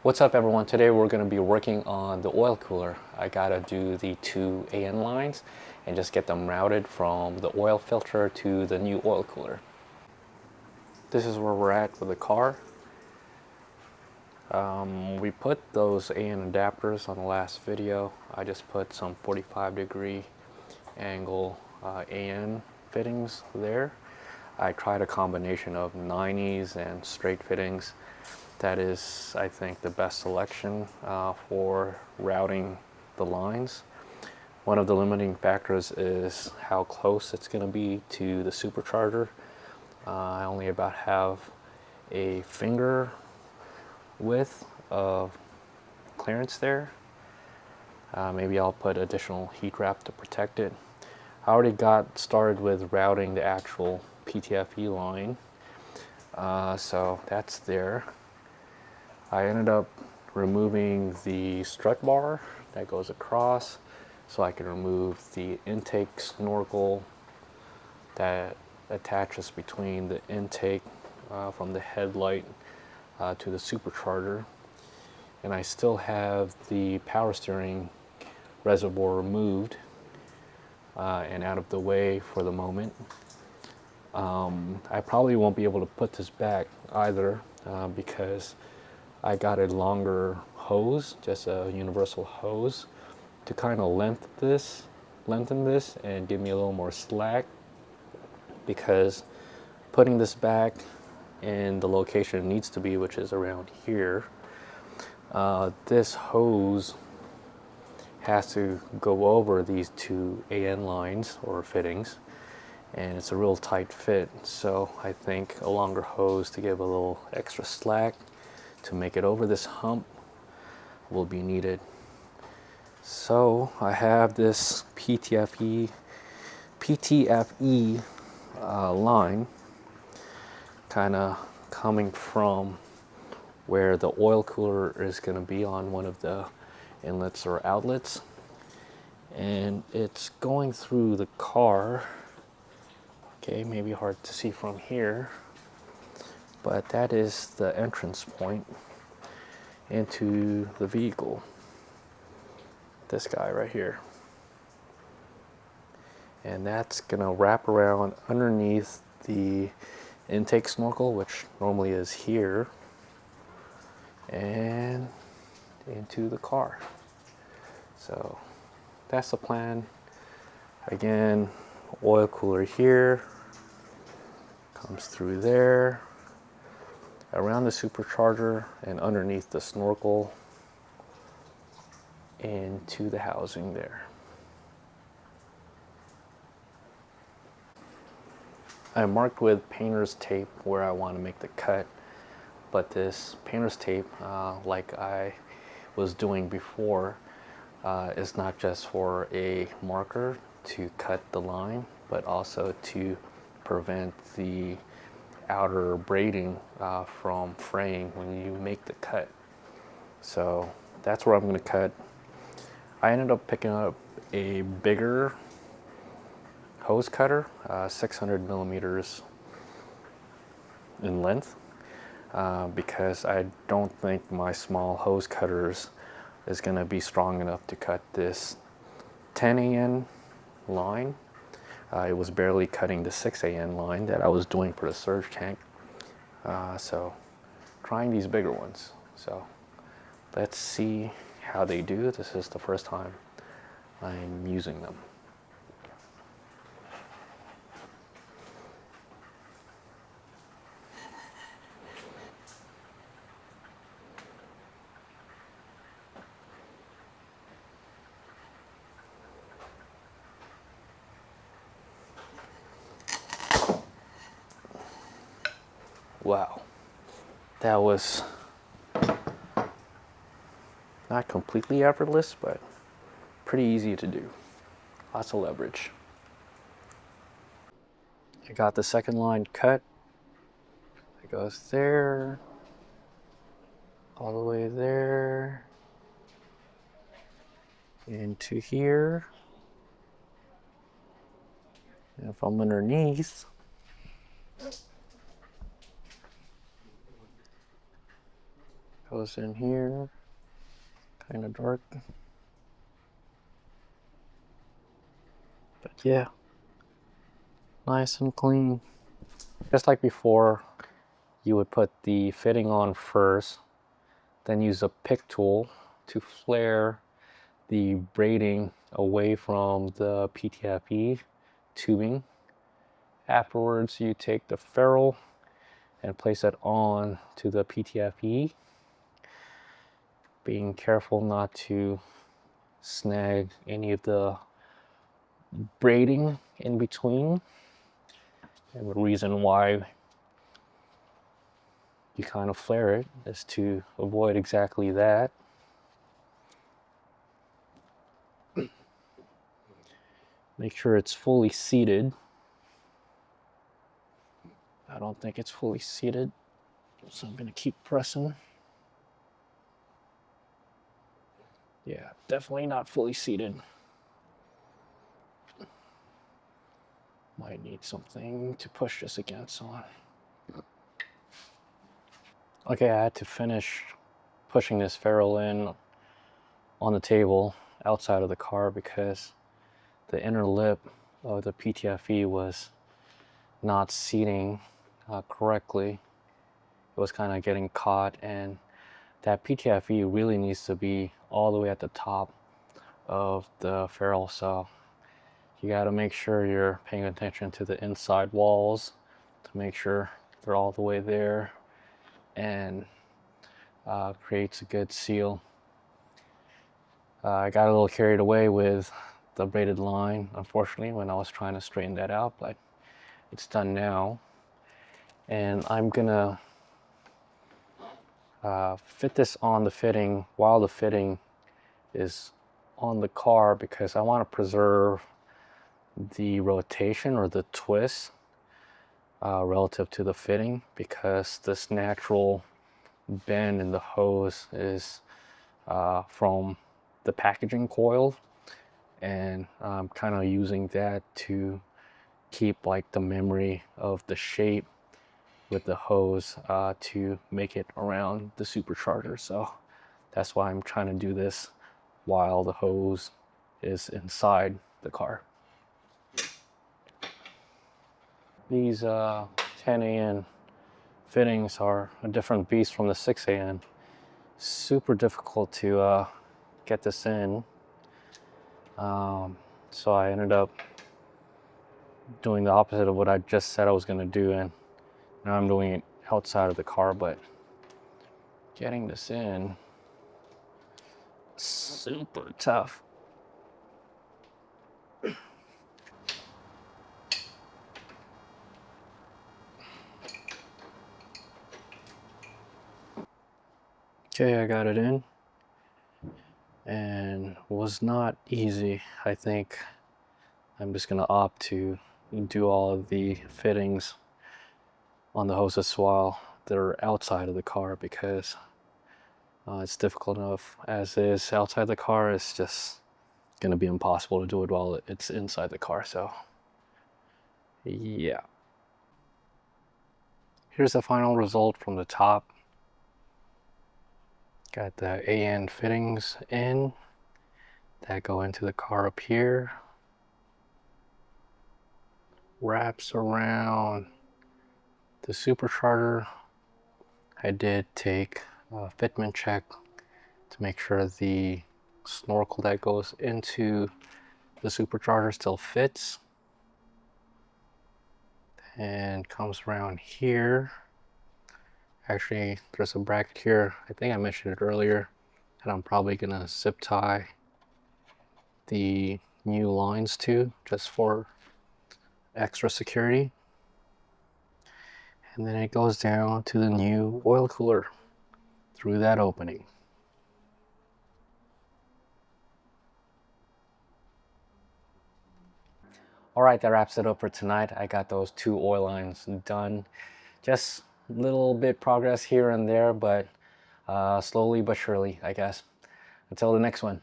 What's up everyone? Today we're going to be working on the oil cooler. I gotta do the two AN lines and just get them routed from the oil filter to the new oil cooler. This is where we're at with the car. We put those AN adapters on the last video. I just put some 45-degree angle AN fittings there. I tried a combination of 90s and straight fittings. That is, I think, the best selection for routing the lines. One of the limiting factors is how close it's going to be to the supercharger. I only about have a finger width of clearance there. Maybe I'll put additional heat wrap to protect it. I already got started with routing the actual PTFE line, so that's there. I ended up removing the strut bar that goes across so I can remove the intake snorkel that attaches between the intake from the headlight to the supercharger. And I still have the power steering reservoir removed and out of the way for the moment. I probably won't be able to put this back either because I got a longer hose, just a universal hose, to kind of lengthen this and give me a little more slack, because putting this back in the location it needs to be, which is around here, this hose has to go over these two AN lines or fittings, and it's a real tight fit, so I think a longer hose to give a little extra slack to make it over this hump will be needed. So I have this PTFE line kind of coming from where the oil cooler is going to be on one of the inlets or outlets, and it's going through the car. Okay, maybe hard to see from here, but that is the entrance point into the vehicle. This guy right here. And that's gonna wrap around underneath the intake snorkel, which normally is here, and into the car. So that's the plan. Again, oil cooler here, comes through there, around the supercharger and underneath the snorkel into the housing there. I marked with painter's tape where I want to make the cut, but this painter's tape, like I was doing before, is not just for a marker to cut the line, but also to prevent the outer braiding from fraying when you make the cut. So that's where I'm going to cut. I ended up picking up a bigger hose cutter, 600 millimeters in length, because I don't think my small hose cutters is going to be strong enough to cut this 10 AN line. It was barely cutting the 6 AN line that I was doing for the surge tank. So trying these bigger ones. So let's see how they do. This is the first time I'm using them. Wow, that was not completely effortless, but pretty easy to do. Lots of leverage. I got the second line cut. It goes there, all the way there, into here, and from underneath, goes in here, kind of dark. But yeah, nice and clean. Just like before, you would put the fitting on first, then use a pick tool to flare the braiding away from the PTFE tubing. Afterwards, you take the ferrule and place it on to the PTFE, being careful not to snag any of the braiding in between. And the reason why you kind of flare it is to avoid exactly that. Make sure it's fully seated. I don't think it's fully seated, so I'm gonna keep pressing. Yeah, definitely not fully seated. Might need something to push this against on. Okay, I had to finish pushing this ferrule in on the table outside of the car because the inner lip of the PTFE was not seating correctly. It was kind of getting caught, and that PTFE really needs to be all the way at the top of the ferrule, so you got to make sure you're paying attention to the inside walls to make sure they're all the way there and creates a good seal. I got a little carried away with the braided line, unfortunately, when I was trying to straighten that out, but it's done now. And I'm gonna fit this on the fitting while the fitting is on the car because I want to preserve the rotation or the twist relative to the fitting, because this natural bend in the hose is from the packaging coil, and I'm kind of using that to keep like the memory of the shape with the hose to make it around the supercharger. So that's why I'm trying to do this while the hose is inside the car. These 10AN fittings are a different beast from the 6AN. Super difficult to get this in. So I ended up doing the opposite of what I just said I was going to do, and now I'm doing it outside of the car, but getting this in, super tough. Okay, I got it in, and was not easy. I think I'm just gonna opt to do all of the fittings on the hoses while they're outside of the car, because it's difficult enough as is outside the car. It's just gonna be impossible to do it while it's inside the car. So yeah, here's the final result from the top. Got the AN fittings in that go into the car up here, wraps around the supercharger. I did take a fitment check to make sure the snorkel that goes into the supercharger still fits, and comes around here. Actually, there's a bracket here, I think I mentioned it earlier, and I'm probably gonna zip tie the new lines to, just for extra security. And then it goes down to the new oil cooler through that opening. All right, that wraps it up for tonight. I got those 2 oil lines done. Just a little bit progress here and there, but slowly but surely, I guess. Until the next one.